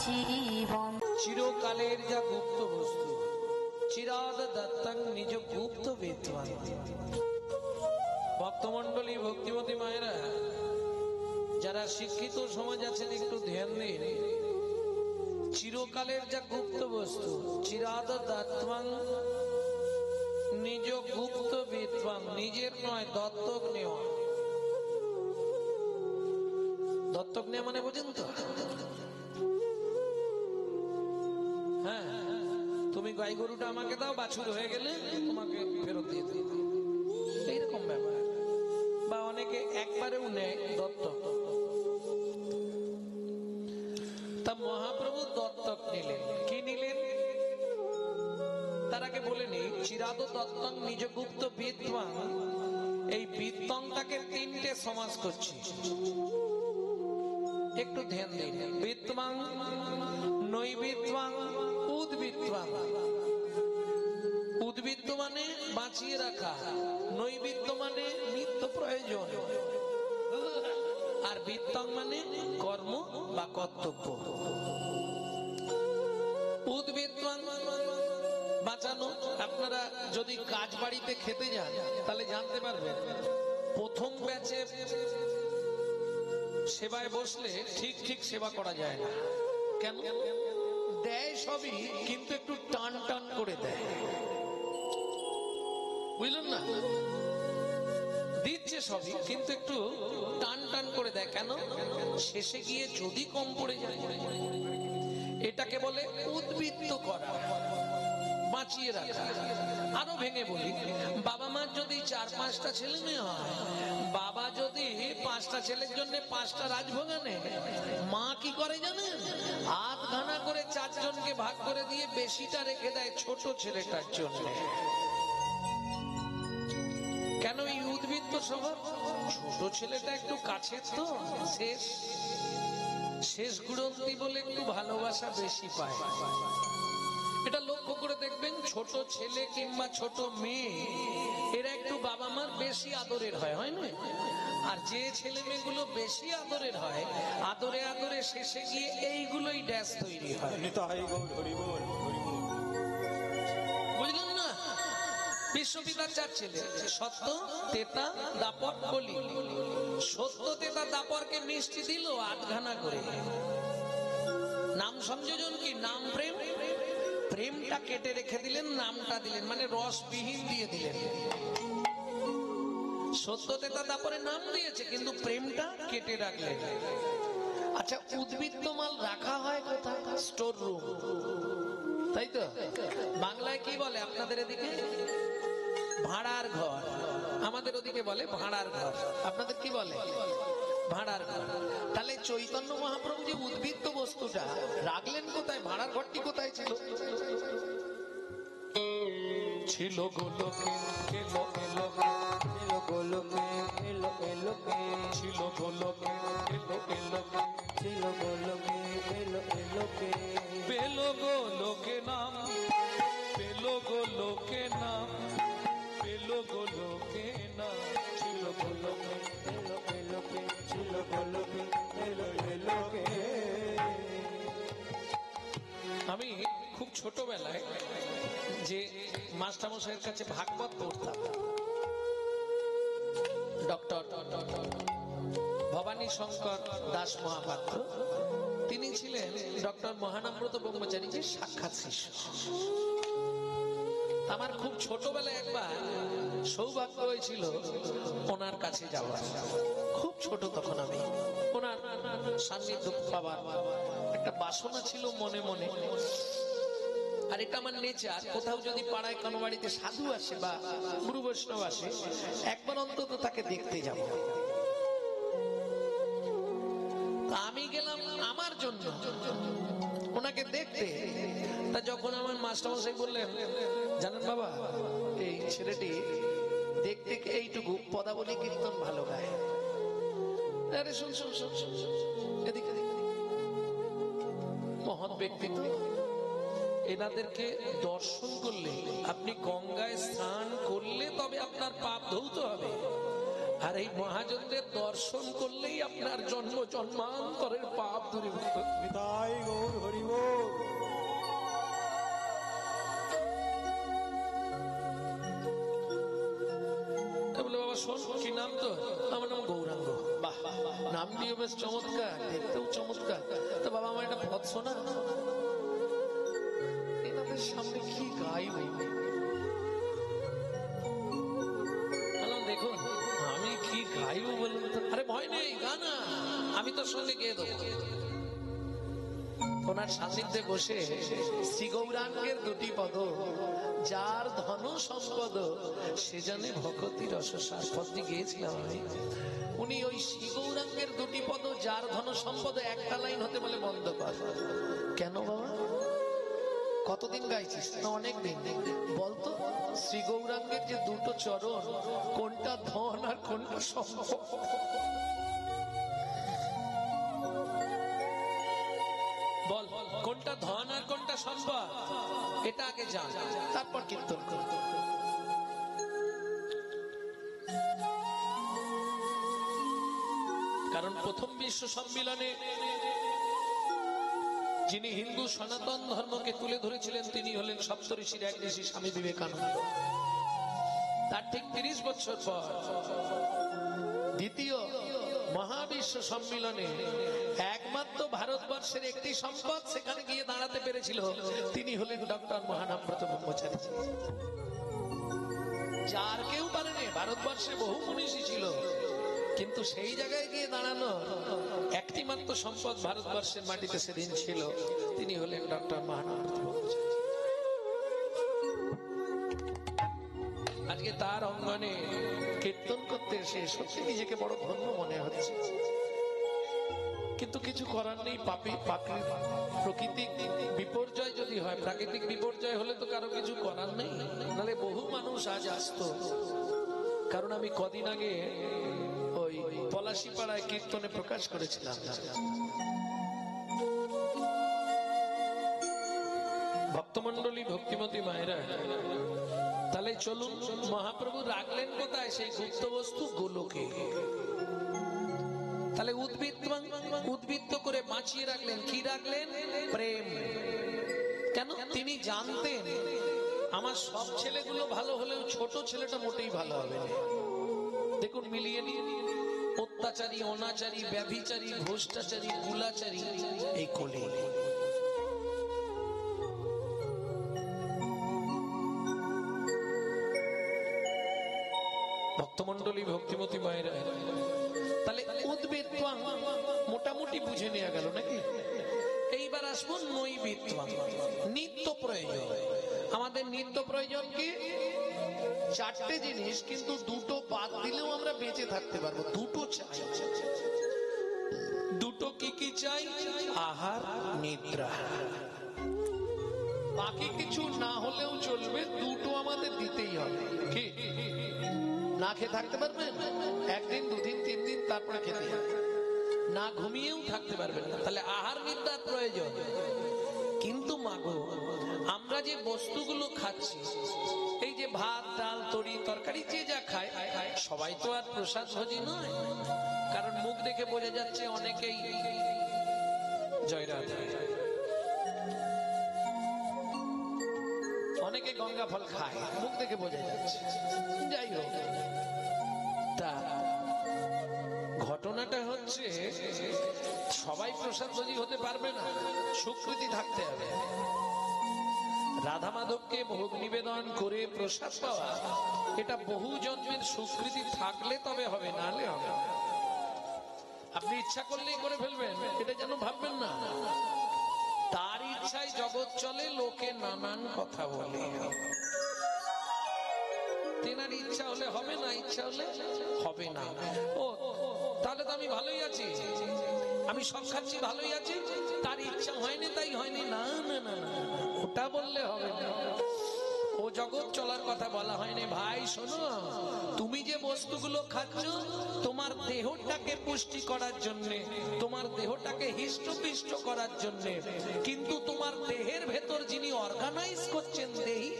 জীবন। চিরকালের যা গুপ্ত বস্তু চিরাদ দত্তং নিজ গুপ্ত বিদ্বান। ভক্তমন্ডলী ভক্তিমতী মায়েরা যারা শিক্ষিত সমাজ আছেন একটু ধ্যান দিন। চিরকালের যা গুপ্ত বস্তু চিরাদ দত্তং নিজ গুপ্ত বিদ্বান, নিজের নয় দত্তক নেওয়া। দত্তক নেওয়া মানে বোঝেন তো? হ্যাঁ, তুমি গাই গরুটা আমাকে দাও, বাছুর হয়ে গেলে তোমাকে ফেরত দিয়ে দেব, এইরকম ব্যাপার। বা অনেকে একবারেও নেয় দত্তক। তা মহাপ্রভু দত্তক নিলেন। কি নিলেন তার আগে বলে নেই। চিরাদ দত্তং নিজ গুপ্ত বিদ্বান, এই বিদ্বানটাকে তিনটে সমাস করছি, একটু ধ্যান দিন। বিদ্বান, নৈবিদ্বান, উদ্বিদ্বান। উদ্বিদ্য মানে বাঁচিয়ে রাখা, নৈবিদ্য মানে নিত্য প্রয়োজন, আর বিদ্বান মানে কর্ম বা কর্তব্য। উদ্বিদ্বান বাঁচানো। আপনারা যদি কাজ বাড়িতে খেতে যান তাহলে জানতে পারবেন প্রথম ব্যাচে সেবায় বসলে ঠিক ঠিক সেবা করা যায় না। কেন? দেয় সবই, কিন্তু একটু টান টান করে দেয়, বুঝলেন না? দিচ্ছে সবই কিন্তু একটু টান টান করে দেয়। কেন? শেষে গিয়ে যদি কম পড়ে যায়। এটাকে বলে উদ্বৃত্ত করা, বাঁচিয়ে রাখা। আরো ভেঙে বলি, বাবা মার যদি 4-5টা ছেলে মেয়ে হয়, বাবা যদি 5টা ছেলের জন্য 5টা রাজভোগ আনে, মা কি করে জানেন? আধখানা করে 4 জনকে ভাগ করে দিয়ে বেশিটা রেখে দেয় ছোট ছেলেটার জন্য। কেন? এই উদ্বৃত্ত স্বভাব। ছোট ছেলেটা একটু কাছে তো, শেষ গুড়ন্তি বলে একটু ভালোবাসা বেশি পায়। এটা লক্ষ্য করে দেখবেন, ছোট ছেলে কিংবা ছোট মেয়ে এরা একটু বাবা মার বেশি আদরের হয়, হয় না? আর যে ছেলে মেয়েগুলো বেশি আদরের হয়, আদরে আদরে শেষে গিয়ে এইগুলোই ড্যাশ তৈরি হয়। বুঝলেন না? বিশ্বপিতার 4 ছেলে, সত্য, তেতা, দাপর, কলি। সত্য, তেতা, দাপরকে মিষ্টি দিল আধখানা করে। নাম সংযোজন কি? নাম প্রেম। প্রেমটা কেটে রেখে দিলেন, নামটা দিলেন, মানে রসবিহীন দিয়ে দিলেন। সত্য, তেতা, দাপরে নাম দিয়েছে কিন্তু প্রেমটা কেটে রাখলেন। আচ্ছা, উদ্বৃত্ত মাল রাখা হয় কোথায়? স্টোর রুম, তাই তো? বাংলায় কি বলে আপনাদের এদিকে? ভাড়ার ঘর। আমাদের ওদিকে বলে ভাড়ার ঘর। আপনাদের কি বলে? ভাড়ার ঘর। তাহলে চৈতন্য মহাপ্রভু যে উদ্বৃত্ত বস্তুটা রাখলেন কোথায়? ভাড়ার ঘরটি কোথায় ছিল? ছিল গোলকে, এলো এলো এলো গোলকে, এলো এলো ছিল গোলকে, এলো এলো ছিল গোলকে, এলো এলো পেলো গোলকে নাম, পেলো গোলকে নাম, পেলো গোলকে নাম। ছিল গোলকে, এলো এলো ছিল গোলকে, এলো এলো। আমি খুব ছোটবেলায় যে মাস্টারমশাইয়ের কাছে ভাগবত পড়তাম, ডক্টর ভবানী শঙ্কর দাস মহাপাত্র, তিনি ছিলেন ডক্টর মহানামব্রত ব্রহ্মচারীজির সাক্ষাৎ শিষ্য। আমার খুব ছোটবেলায় একবার সৌভাগ্য হয়েছিল ওনার কাছে যাওয়ার। খুব ছোট তখন আমি। ওনার সান্নিধ্য পাবার একটা বাসনা ছিল মনে মনে। আর এটা আমার নেচার, কোথাও যদি পাড়ায় কোনো বাড়িতে সাধু আসে বা গুরু বৈষ্ণব আসে, একবার অন্তত তাকে দেখতে যাব। আমি গেলাম আমার জন্য ওনাকে দেখতে। তা যখন আমার মাস্টারমশাই বললেন, জানেন বাবা, এই ছেলেটি দেখতে এইটুকু, পদাবলী কীর্তন ভালো গায়। আরে শুন শুন শুন শুন, এদিকে মহৎ ব্যক্তিত্ব, এনাদেরকে দর্শন করলে, আপনি গঙ্গায় স্নান করলে তবে আপনার পাপ ধৌত হবে। আর এই মহাজনদের দর্শন করলেই আপনার জন্ম জন্মান্তরের পাপ দূরীভূত। নিতাই গৌর হরি বল। বলে বাবা শোন, কি নাম তো? আমার নাম গৌরাঙ্গ। বাহ, নাম দিয়ে বেশ চমৎকার, দেখতেও চমৎকার। তো বাবা আমার একটা পথ শোনা, এনাদের সামনে কি গাইব? দেখুন আমি কি গাইব বলুন তো? আরে ভয় নেই, গানা আমি তোর সঙ্গে গেয়ে দেবো। ওনার সান্নিধ্যে বসে শ্রী গৌরাঙ্গের দুটি পদ, যার ধন সম্পদ সে জানে ভগতি রসসার, পদটি গিয়েছিলাম আমি। উনি ওই শ্রী গৌরাঙ্গের দুটি পদ, যার ধন সম্পদ, একটা লাইন হতে বলে বন্ধ কর। কেন বাবা? কতদিন গাইছিস? না অনেক দিন। বলতো শ্রী গৌরাঙ্গের যে দুটো চরণ, কোনটা ধন আর কোনটা সম্পদ? বল, কোনটা ধন আর কোনটা সম্পদ? এটা আগে জান, তারপর কীর্তন কর। কারণ প্রথম বিশ্ব সম্মেলনে যিনি হিন্দু সনাতন ধর্মকে তুলে ধরেছিলেন তিনি হলেন সপ্তঋষির এক ঋষি স্বামী বিবেকানন্দ। তার ঠিক 30 বছর পর দ্বিতীয় মহাবিশ্ব সম্মেলনে একমাত্র ভারতবর্ষের একটি সম্পদ সেখানে গিয়ে দাঁড়াতে পেরেছিল, তিনি হলেন ডক্টর মহানামব্রত ব্রহ্মচারী, যার কেউ পারেনি। ভারতবর্ষে বহু মনীষী ছিল, কিন্তু সেই জায়গায় গিয়ে দাঁড়ানো একটি মাত্র সম্পদ ভারতবর্ষের মাটিতে সেদিন ছিল, তিনি হলেন ডক্টর মহানামব্রত ব্রহ্মচারী। আজকে তার অঙ্গনে কীর্তন করতে এসে সত্যি নিজেকে বড় ধন্য মনে হচ্ছে, কিন্তু কিছু করার নেই। প্রাকৃতিক বিপর্যয় যদি হয়, প্রাকৃতিক বিপর্যয় হলে তো কারো কিছু করার নেই, নাহলে বহু মানুষ আজ আসতো। কারণ আমি কদিন আগে ওই পলাশীপাড়ায় কীর্তনে প্রকাশ করেছিলাম। ভক্তমন্ডলী, ভক্তিমতী মায়েরা, তাহলে চলুন, মহাপ্রভু রাখলেন কোথায়? সেই গুপ্ত বস্তু গোলকে। তাহলে উদ্বৃত্ত করে বাঁচিয়ে রাখলেন। কি রাখলেন? প্রেম। কেন? তিনি জানতেন আমার সব ছেলেগুলো ভালো হলেও ছোট ছেলেটা মোটেই ভালো হবে না। দেখুন মিলিয়ে নিয়ে, অত্যাচারী, অনাচারী, ব্যভিচারী, ভ্রষ্টাচারী, কুলাচারী এই কোলে। ভক্তমন্ডলী, ভক্তিমতী মায়েরা, তাহলে উদ্বৃত্তাং মোটামুটি বুঝে নেওয়া গেল নাকি? এইবার আসবো নৈবিত্তাং, নিত্য প্রয়োজন। আমাদের নিত্য প্রয়োজন কি? চারটে জিনিস, কিন্তু দুটো বাদ দিলেও আমরা বেঁচে থাকতে পারবো। দুটো চাই। দুটো কি কি চাই? আহার, নিদ্রা। বাকি কিছু না হলেও চলবে, দুটো আমাদের দিতেই হবে। কি না খেয়ে থাকতে পারবেন? একদিন, দুদিন, 3 দিন, তারপরে খেতে হবে। না ঘুমিয়েও থাকতে পারবেন না। তাহলে আহার নিদ্রার প্রয়োজন। কিন্তু মাগো, আমরা যে বস্তুগুলো খাচ্ছি, এই যে ভাত, ডাল, তরি, তরকারি, যে যা খায়, সবাই তো আর প্রসাদ ভোজী নয়। কারণ মুখ দেখে বোঝা যাচ্ছে অনেকেই জয়রাধ, অনেকে গঙ্গা ফল খায়, মুখ দেখে বোঝা যাচ্ছে। যাই হোক, তা ঘটনাটা হচ্ছে সবাই প্রসাদ ভোজী হতে পারবে না, সুকৃতি থাকতে হবে। রাধা মাধবকে ভোগ নিবেদন করে প্রসাদ পাওয়া, এটা বহু জন্মের সুকৃতি থাকলে তবে হবে, না হলে হবে না। আপনি ইচ্ছা করলেই করে ফেলবেন, এটা যেন ভাববেন না। তার ইচ্ছায় জগৎ চলে, লোকে নানান কথা বলে। তেনার ইচ্ছা হলে হবে না, ইচ্ছা হলে হবে না। ও তাহলে তো আমি ভালোই আছি, আমি সব খাচ্ছি, ভালোই আছি, তার ইচ্ছা হয়নি তাই হয়নি। না না না, ওটা বললে হবে না। ও জগৎ চলার কথা বলা হয়নি। ভাই শোনো, তুমি যে বস্তুগুলো খাচ্ছ তোমার দেহটাকে পুষ্টি করার জন্য, তোমার দেহটাকে হিষ্টপিষ্ট করার জন্য, কিন্তু তোমার দেহের ভেতর যিনি অর্গানাইজ করছেন দেহি,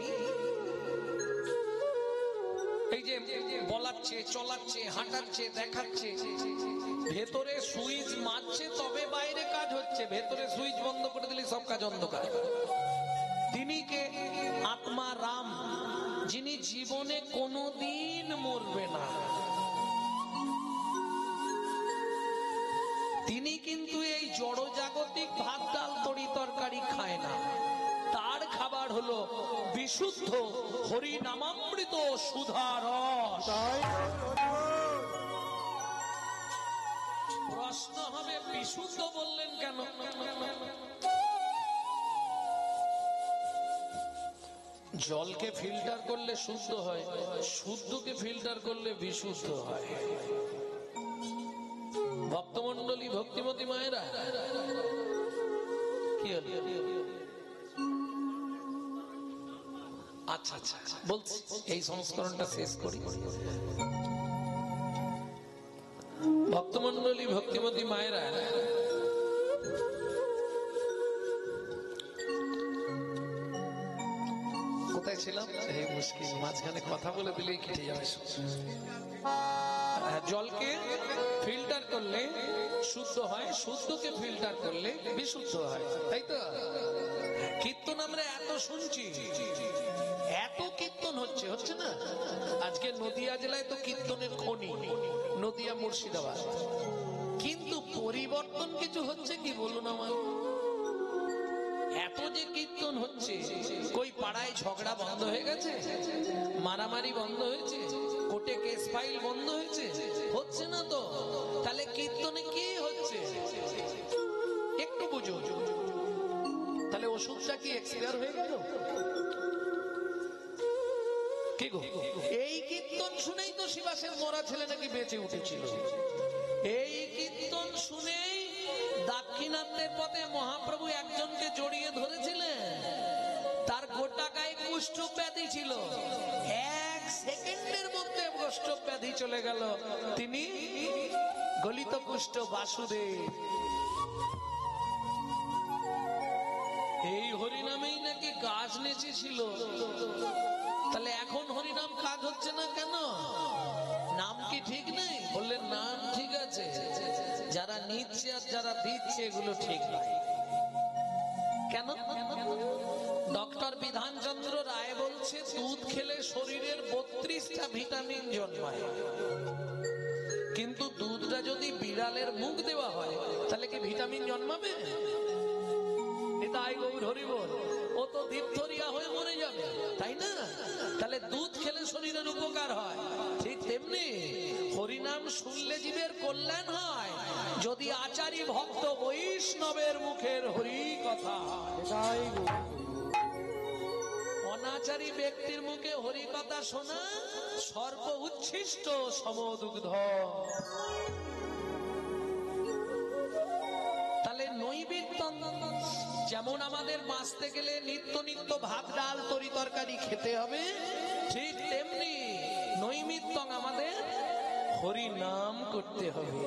এই যে বলাচ্ছে, চলাচ্ছে, হাঁটাচ্ছে, দেখাচ্ছে, ভেতরে সুইচ মারছে তবে বাইরে কাজ হচ্ছে। ভেতরে সুইচ বন্ধ করে দিলে সব কাজ অন্ধকার। তিনি কে? আত্মা রাম, যিনি জীবনে কোনোদিন মরবে না। তিনি কিন্তু এই জড়জাগতিক ভাত ডাল তরি তরকারি খায় না। তার খাবার হলো বিশুদ্ধ হরি নামামৃত সুধারস। প্রশ্ন হবে, বিশুদ্ধ বললেন কেন? জলকে ফিল্টার করলে শুদ্ধ হয়, শুদ্ধকে ফিল্টার করলে বিশুদ্ধ হয়। ভক্তমন্ডলী, ভক্তিমতী মায়েরা, কি হলো? আচ্ছা আচ্ছা বলছি, এই সংস্করণটা শেষ করি। ভক্তমন্ডলী, ভক্তিমতী মায়েরা, কোথায় ছিলাম? এই মুশকিল, মাঝখানে কথা বলে দিলেই কেটে যাবে। জলকে ফিল্টার করলে শুদ্ধ হয়, শুদ্ধকে ফিল্টার করলে বিশুদ্ধ হয়, তাই তো? কীর্তন আমরা এত শুনছি, এত কীর্তন হচ্ছে, হচ্ছে না? আজকে নদিয়া জেলায় তো কীর্তনের খনি, নদিয়া মুর্শিদাবাদ। কিন্তু পরিবর্তন কিছু হচ্ছে কি বলুন আমার? এত যে কীর্তন হচ্ছে, কই পাড়ায় ঝগড়া বন্ধ হয়ে গেছে? মারামারি বন্ধ হয়েছে? কোর্টে কেস ফাইল বন্ধ হয়েছে? হচ্ছে না তো। তাহলে কীর্তনে কি হচ্ছে একটু বুঝো। তাহলে ওষুধটা কি এক্সপায়ার হয়ে গেল? কি গো, এই কীর্তন শুনেই তো শিবাসের মরা ছেলে নাকি বেঁচে উঠেছিল। এই কীর্তন শুনেই দাক্ষিণাত্যের পথে মহাপ্রভু একজনকে জড়িয়ে ধরেছিলেন। তার গোটা গায়ে কুষ্ঠ ব্যাধি ছিল, 1 সেকেন্ডের মধ্যে কুষ্ঠ ব্যাধি চলে গেল। তিনি গলিত কুষ্ঠ বাসুদেব। এই হরিনামেই নাকি গাছ নেচেছিল। তাহলে এখন হরিনাম কাজ হচ্ছে না কেন? নাম কি ঠিক নেই? বললেন নাম ঠিক আছে, যারা নিচ্ছে আর যারা দিচ্ছে এগুলো ঠিক নয়। কেন? ডক্টর বিধানচন্দ্র রায় বলছে দুধ খেলে শরীরের 32টা ভিটামিন জন্মায়, কিন্তু দুধটা যদি বিড়ালের মুখ দেওয়া হয় তাহলে কি ভিটামিন জন্মাবে? তাই গৌর হরি বল, ও তো ডিপথোরিয়া হয়ে মরে যাবে, তাই না? তাহলে দুধ খেলে শরীরের উপকার হয়, ঠিক তেমনি হরিনাম শুনলে জীবের কল্যাণ হয় যদি আচারী ভক্ত বৈষ্ণবের মুখের হরি কথা। অনাচারী ব্যক্তির মুখে হরি কথা শোনা সর্ব উচ্ছিষ্ট সমদুগ্ধ। তাহলে নৈবেদ্য যেমন আমাদের বাঁচতে গেলে নিত্য নিত্য ভাত ডাল তরি তরকারি খেতে হবে, ঠিক তেমনি নৈমিত্য আমাদের হরি নাম করতে হবে।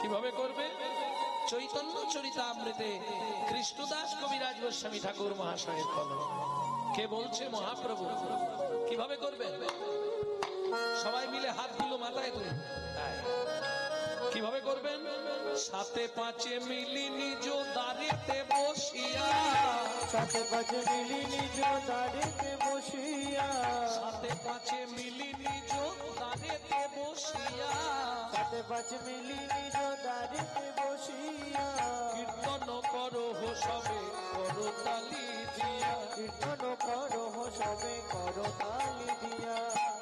কিভাবে করবে? চৈতন্য চরিতামৃতে কৃষ্ণদাস কবিরাজ গোস্বামী ঠাকুর মহাশয়ের কলম। কে বলছে? মহাপ্রভু। কিভাবে করবে? সবাই মিলে হাতগুলো মাথায় তুলে। কিভাবে করবেন? 7-5 মিলি নিজ দাঁড়িতে বসিয়া, 7-5 মিলি নিজ দাঁড়িতে বসিয়া, 7-5 মিলি নিজ দাঁড়িতে বসিয়া, 7-5 মিলি নিজ দাঁড়িতে বসিয়া, কীর্তন করো সবে করো তালি দিয়া, কীর্তন করো সবে করো তালি দিয়া,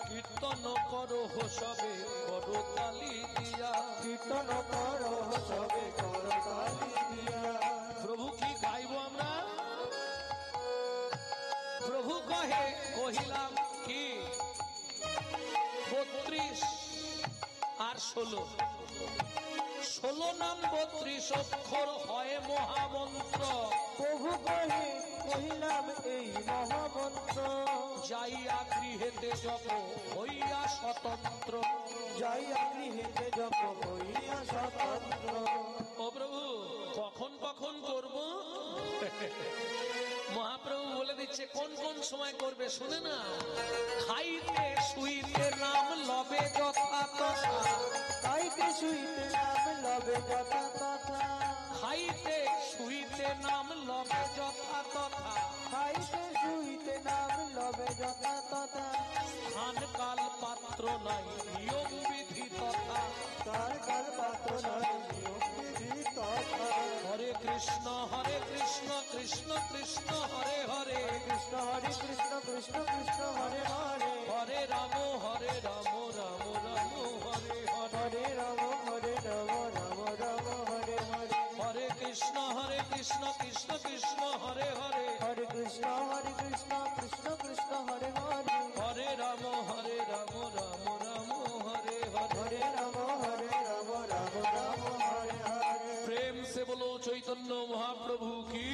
কীর্তন করো সবে করো তালি দিয়া, কীর্তন করো সবে করো তালি দিয়া। প্রভু কি গাইব আমরা? প্রভু কহে, কহিলাম কি 32 আর 16, 16 নাম 32 অক্ষর হয় মহামন্ত্র। প্রভু কহে, কহিলাম এই মহামন্ত্র, যাইয়া গৃহেতে জপ হইয়া স্বতন্ত্র, যাইয়া গৃহেতে জপ হইয়া স্বতন্ত্র। ও প্রভু কখন কখন করব? মহাপ্রভু বলে দিচ্ছে বলেছে কোন কোন সময় করবে শুনে না। খাইতে শুইতে নাম লবে যথা তথা, খাইতে শুইতে নাম লবে যথা তথা, খাইতে শুইতে নাম লবে যথা তথা, খাইতে শুইতে নাম লবে যথা তথা, স্থান কাল পাত্র নাই নিয়ম বিধি তথা, কার কার পাত্র নাই নিয়ম বিধি তথা। হরে কৃষ্ণ কৃষ্ণ কৃষ্ণ হরে হরে, কৃষ্ণ হরে কৃষ্ণ কৃষ্ণ কৃষ্ণ হরে হরে, হরে রাম রাম রাম হরে হরে, হরে রাম রাম রাম হরে হরে, হরে কৃষ্ণ কৃষ্ণ কৃষ্ণ হরে হরে, হরে কৃষ্ণ কৃষ্ণ কৃষ্ণ হরে হরে, হরে রাম রাম রাম হরে হরে। হরে রাম রাম হরে হরে। প্রেম সে বলো চৈতন্য মহাপ্রভু কি।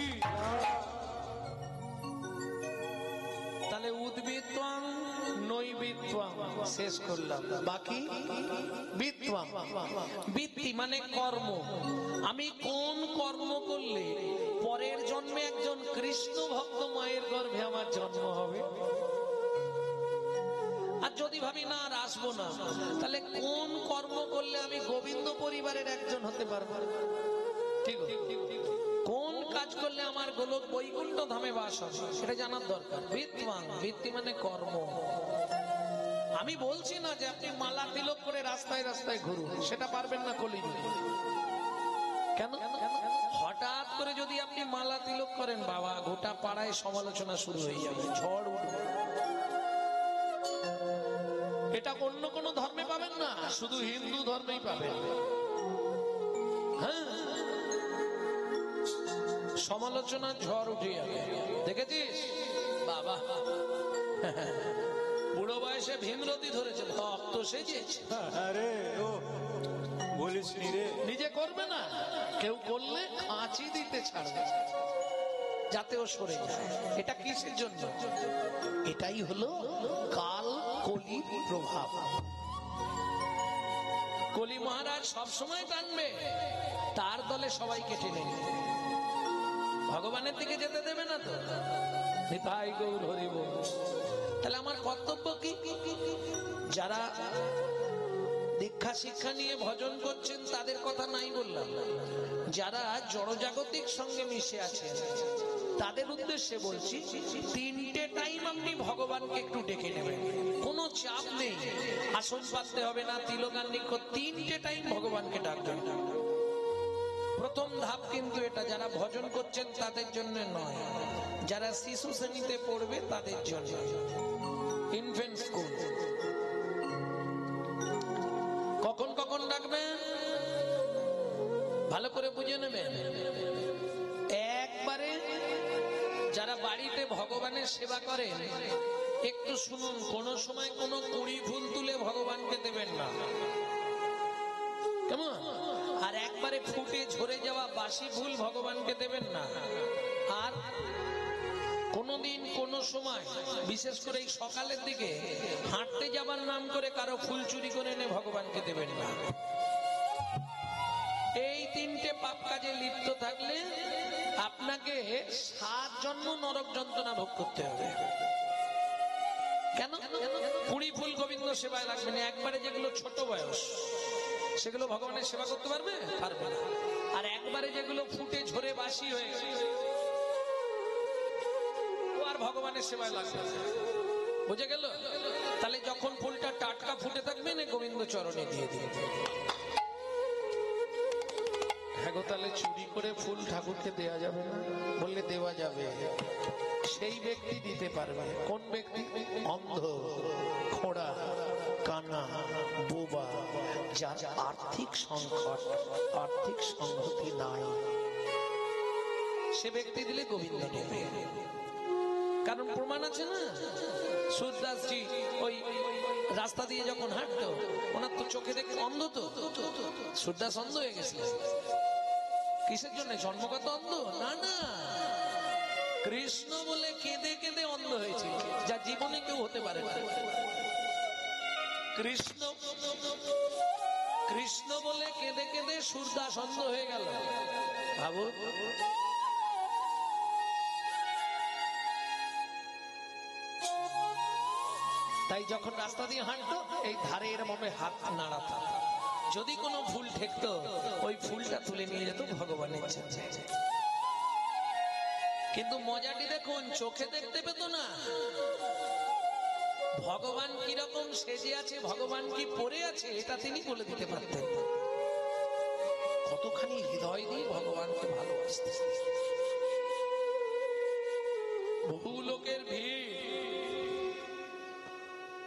তাহলে উদ্ভিত্বাং নৈবিত্বাং শেষ করলাম, বাকি বিত্বাং। বৃত্তি মানে কর্ম, আমি কোন কর্ম করলে পরের জন্মে একজন কৃষ্ণ ভক্ত মায়ের গর্ভে আমার জন্ম হবে। আর যদি ভাবি না আর আসবো না, তাহলে কোন কর্ম করলে আমি গোবিন্দ পরিবারের একজন হতে পারবো। ঠিক, কোন কাজ করলে আমার গোলক বৈকুণ্ঠ ধামে বাস হবে সেটা জানার দরকার। বিত্বাং, বৃত্তি মানে কর্ম। আমি বলছি না যে আপনি মালা তিলক করে রাস্তায় রাস্তায় ঘুরুন, সেটা পারবেন না কলিযুগে। কেন? হঠাৎ করে যদি আপনি মালা তিলক করেন, বাবা গোটা পাড়ায় সমালোচনা শুরু হয়ে যাবে, ঝড় উঠবে। এটা অন্য কোন ধর্মে পাবেন না, শুধু হিন্দু ধর্মেই পাবেন। হ্যাঁ, সমালোচনা ঝড় উঠে যাবে। দেখেছিস বাবা, বুড়ো বয়সে ভীমরতি ধরেছে, ভক্ত সেজেছে। আরে ও বলিস নি রে, নিজে করবে না, কেউ করলে খাঁচি দিতে ছাড়বে যাতে ও সরে যায়। এটা কিসের জন্য? এটাই হলো কাল কলির প্রভাব। কলি মহারাজ সবসময় টানবে, তার দলে সবাইকে টেনে নেবে, ভগবানের দিকে যেতে দেবে না তো। নিতাই গৌর হরি বল। তাহলে আমার কর্তব্য কি? যারা দীক্ষা শিক্ষা নিয়ে ভজন করছেন তাদের কথা নাই বললাম, যারা জড়জাগতিক সঙ্গে মিশে আছেন তাদের উদ্দেশ্যে বলছি, তিনটে টাইম আপনি ভগবানকে একটু ডেকে নেবেন, কোনো চাপ নেই, আসন পাততে হবে না, তিলকান্নি, তিনটে টাইম ভগবানকে ডাকবেন। প্রথম ধাপ কিন্তু এটা, যারা ভজন করছেন তাদের জন্য নয়, যারা শিশু শ্রেণীতে পড়বে তাদের জন্য, ইনফেন্ট স্কুল। কখন কখন ডাকবেন ভালো করে বুঝে নেবেন। একবারে যারা বাড়িতে ভগবানের সেবা করেন একটু শুনুন, কোন সময় কোন কুড়ি ফুল তুলে ভগবানকে দেবেন না, কেমন? আর একবারে ফুটে ঝরে যাওয়া বাসি ফুল ভগবানকে দেবেন না। আর কোনদিন কোন সময়, বিশেষ করে এই সকালের দিকে হাঁটতে যাবার নাম করে কারো ফুল চুরি করে এনে ভগবানকে দেবেন না। এই তিনটে পাপ কাজে লিপ্ত থাকলে আপনাকে 7 জন্ম নরক যন্ত্রণা ভোগ করতে হবে। কেন? কুড়ি ফুল গোবিন্দ সেবায় লাগবে না, একবারে যেগুলো ছোট বয়স সেগুলো ভগবানের সেবা করতে পারবে পারবে না। আর একবারে যেগুলো ফুটে ঝরে বাসি হয়ে ও আর ভগবানের সেবায় লাগবে না, বুঝে গেল? তাহলে যখন ফুলটা টাটকা ফুটে থাকবে না, গোবিন্দ চরণে দিয়ে দিয়ে। হ্যাঁ গো, তাহলে চুরি করে ফুল ঠাকুরকে দেওয়া যাবে না? বললে দেওয়া যাবে, সেই ব্যক্তি দিতে পারবে। কোন ব্যক্তি? অন্ধ, খোড়া, কানা, বোবা, যার আর্থিক সংকট, আর্থিক সংহতি নাই, সে ব্যক্তি দিলে গোবিন্দ নেবে। কারণ প্রমাণ আছে না, সূরদাসজি ওই রাস্তা দিয়ে যখন হাঁটতো, ওনার তো চোখে দেখে অন্ধ, তো সূরদাস অন্ধ হয়ে গেছিল। কিসের জন্য? জন্মগত অন্ধ না, না, কৃষ্ণ বলে কেঁদে কেঁদে অন্ধ হয়েছিল, যা জীবনে কেউ হতে পারে না। কৃষ্ণ কৃষ্ণ বলে কেঁদে কেঁদে সূরদাস অন্ধ হয়ে গেল, ভাবো। তাই যখন রাস্তা দিয়ে হাঁটতো এই ধারে এরম হাত নাড়াতো, যদি কোনো ফুল ঠেকতো ওই ফুলটা তুলে নিয়ে যেত ভগবানের কাছে। কিন্তু মজাটি দেখুন, চোখে দেখতে পেত না ভগবান কিরকম সেজে আছে, ভগবান কি পড়ে আছে, এটা তিনি বলে দিতে পারতেন। কতখানি হৃদয় দিয়ে ভগবানকে ভালোবাসতে। বহু লোকের ভিড়,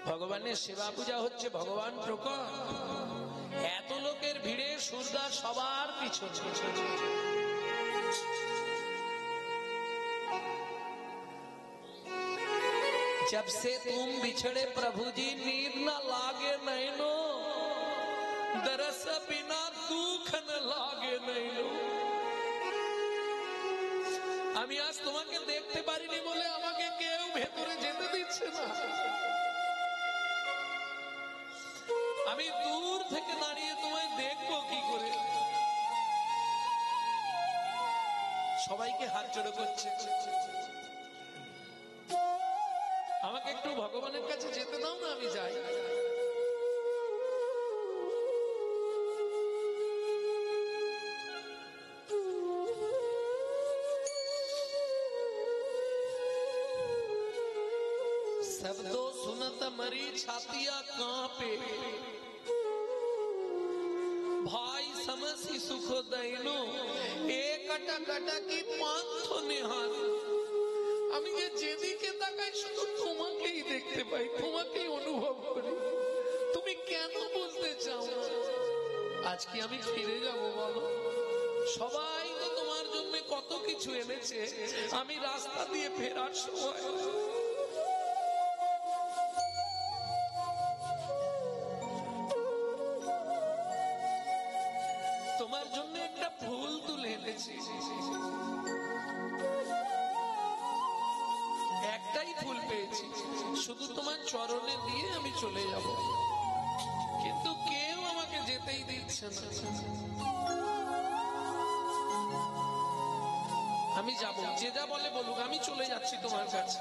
ভগবানের সেবা পূজা হচ্ছে, ভগবান প্রকট, এত লোকের ভিড়ে সূরদাস সবার পিছনে। जब से तुम बिछड़े प्रभु जी नींद न लागे नैनो, दरस बिना दुख न लागे नैनो। আমি আজ তোমাকে দেখতে পারিনি বলে আমাকে কেউ ভেতরে যেতে দিচ্ছে না। আমি দূর থেকে দাঁড়িয়ে তোমায় দেখবো কি করে। সবাইকে হাত জোড়ো করছে, আমাকে একটু ভগবানের কাছে যেতে দাও না, আমি যাই। शब्दों सुनत मरी छातिया कांपे, भाई समसी सुख दैनो एक कटा कटा की पांथ निहार। আমি যে যেদিকে তাকাই শুধু তোমাকেই দেখতে পাই, তোমাকেই অনুভব করি। তুমি কেন বুঝতে চাও না? আজ কি আমি ফিরে যাব বলো? সবাই তো তোমার জন্য কত কিছু এনেছে, আমি রাস্তা দিয়ে ফেরার সময় তোমার জন্য একটা ফুল তুলে এনেছি। একটাই ফুল পেয়েছি, শুধু তোমার চরণে দিয়ে আমি চলে যাব, কিন্তু কেউ আমাকে যেতেই দিচ্ছে না। আমি যাব, যে যা বলে বলুক, আমি চলে যাচ্ছি তোমার কাছে।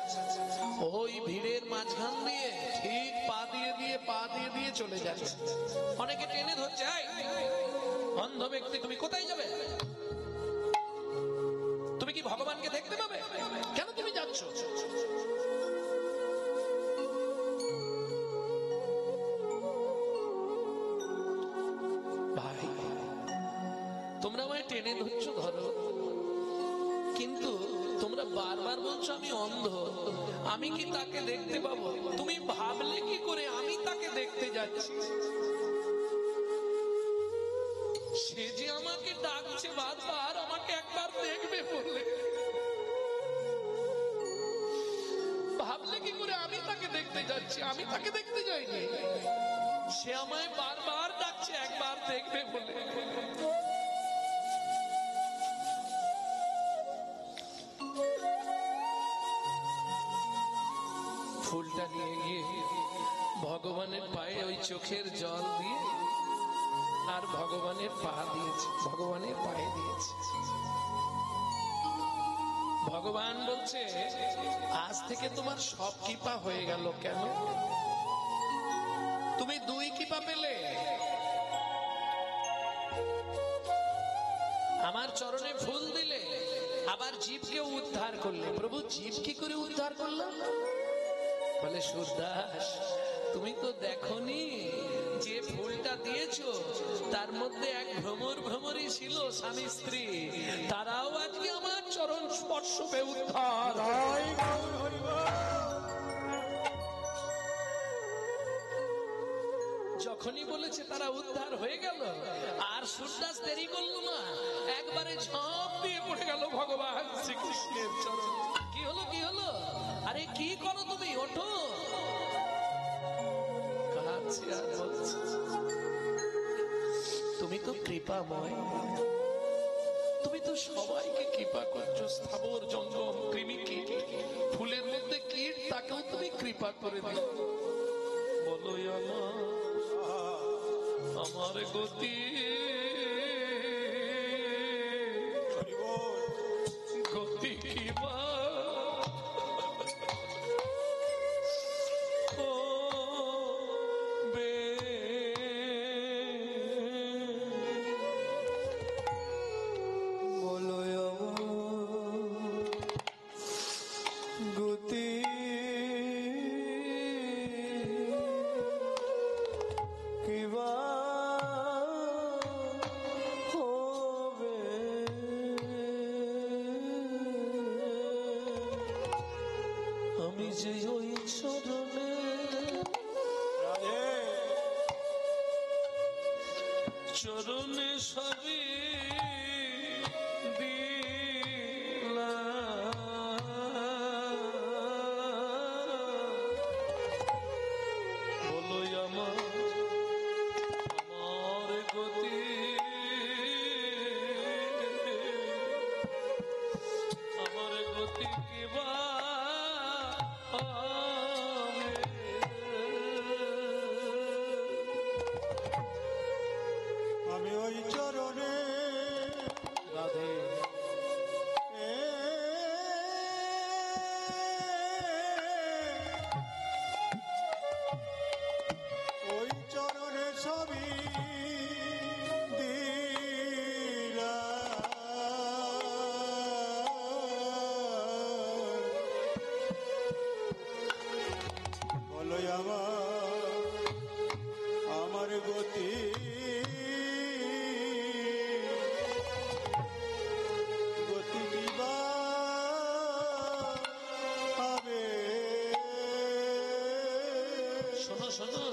ওই ভিড়ের মাঝখান দিয়ে ঠিক পা দিয়ে দিয়ে চলে যাচ্ছে। অনেকে টেনে ধরছে, অন্ধ ব্যক্তি তুমি কোথায় যাবে? তুমি কি ভগবানকে দেখতে পাবে? কেন তুমি যাচ্ছ? ভাই, তোমরা আমায় টেনে ধরছো ধরো, কিন্তু তোমরা বারবার বলছো আমি অন্ধ, আমি কি তাকে দেখতে পাবো? তুমি ভাবলে কি করে আমি তাকে দেখতে যাচ্ছি? সে যে আমাকে ডাকছে বারবার, আমাকে একবার দেখবে বললে, ভাবলে কি করে আমি তাকে দেখতে যাচ্ছি? আমি তাকে দেখতে যাইনি, সে আমায় বারবার ডাকছে একবার দেখবে বলে। ফুলটা নিয়ে গিয়ে ভগবানের পায়ে ওই চোখের জল দিয়ে আর ভগবানের পা দিয়েছে, ভগবানের পায়ে দিয়েছে। ভগবান বলছে আজ থেকে তোমার সব কৃপা হয়ে গেল। কেন? তুমি দুই কৃপা পেলে, আমার চরণে ফুল দিলে, আবার জীবকে উদ্ধার করলে। প্রভু জীব কি করে উদ্ধার করলাম? বলে সূরদাস, তুমি তো দেখনি যে ফুলটা দিয়েছো তার মধ্যে এক ভ্রমরই ছিল স্বামী স্ত্রী, তারাও আজকে আমার চরণ স্পর্শ পেয়ে উদ্ধার। যখনই বলেছে তারা উদ্ধার হয়ে গেল, আর সূরদাস দেরি করল না, একবারে ঝাঁপ দিয়ে পড়ে গেল ভগবান শ্রীকৃষ্ণের চরণ। কি হলো কি হলো? আরে কি করো তুমি? ওঠো। তুমি তো কৃপাময়, তুমি তো সবাইকে কৃপা করছো। স্থাবর জঙ্গম কৃমি কীট, ফুলের মধ্যে কীট, তাকেও তুমি কৃপা করে দিও। বলো আমার গতি, গতি কি বা চরণে সবই দিলাম, বলো আমার গতি, আমার গতি কিবা আমি ওই চরণে রাধে ওই চরণে সবই দিলাম, বলো আমার গতি গতি দিবা হবে। শোনো শোনো,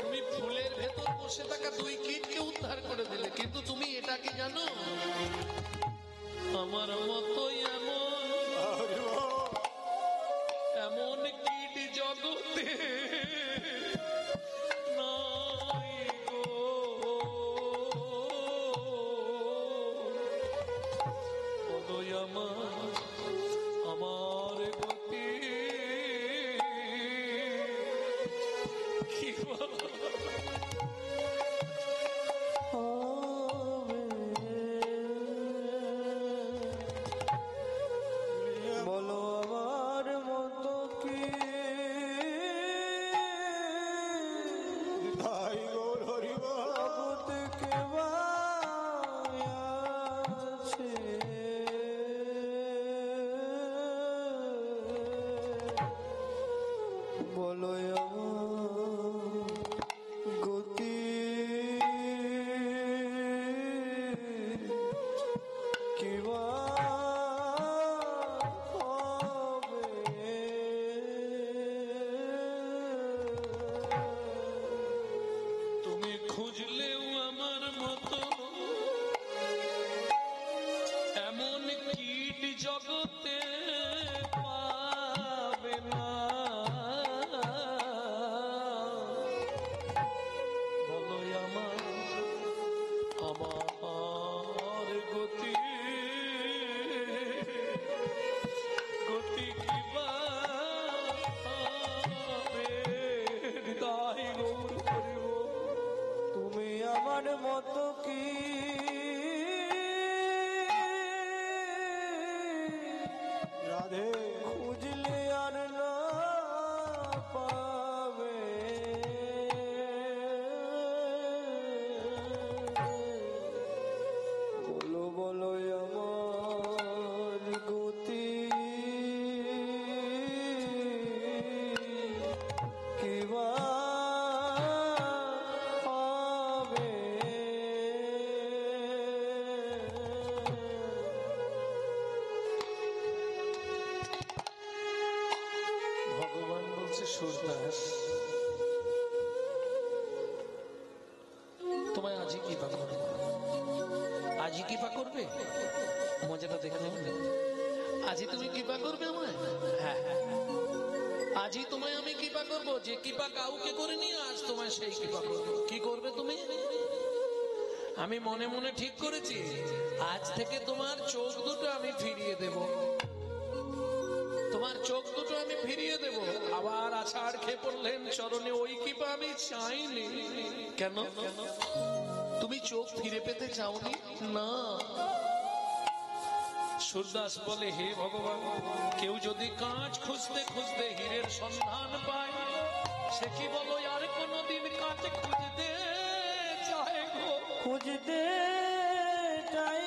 তুমি ফুলের ভেতর বসে থাকা দুই কীটকে উদ্ধার করে দিলে, কিন্তু তুমি এটা কি জানো আমার মতোই এমন কীট জগতে নাই গো। বলো আমার গতি কি বলো আমার মতো কি তাই গোর হরিব কেবা আছে, বলো আমার গতি কিবা তুমি খুঁজলেও আমার মতো এমন কীট জগতে পাবে না। বলো আমার গতি গতি কিবা হবে, হৃদয় গৌর করিব। তুমি আমার মতো কি রাধে খুঁজলে আর না পাবে, বলো বলো আমার গতি কিবা হবে। ভগবান বলছে সুরদাস, তোমায় আজই কৃপা করবে, আজই কৃপা করবে। মজাটা দেখে নেবে, আজই তুমি কৃপা করবে আমায়। হ্যাঁ, আজই তোমায় আমি কৃপা করবো, যে কৃপা কাউকে করিনি আজ তোমায় সেই কৃপা করবো। কি করবে তুমি? আমি মনে মনে ঠিক করেছি আজ থেকে তোমার চোখ দুটো আমি ফিরিয়ে দেব, তোমার চোখ দুটো আমি ফিরিয়ে দেব। আবার আছাড় খেয়ে পড়লেন চরণে, ওই কৃপা আমি চাইনি। কেন? তুমি চোখ ফিরে পেতে চাওনি না। সুরদাস বলে, হে ভগবান, কেউ যদি কাঁচ খুঁজতে খুঁজতে হীরের সন্ধান পায়, সে কি বলো আর কোনদিন কাঁচ খুঁজতে চায় গো? খুঁজতে চাই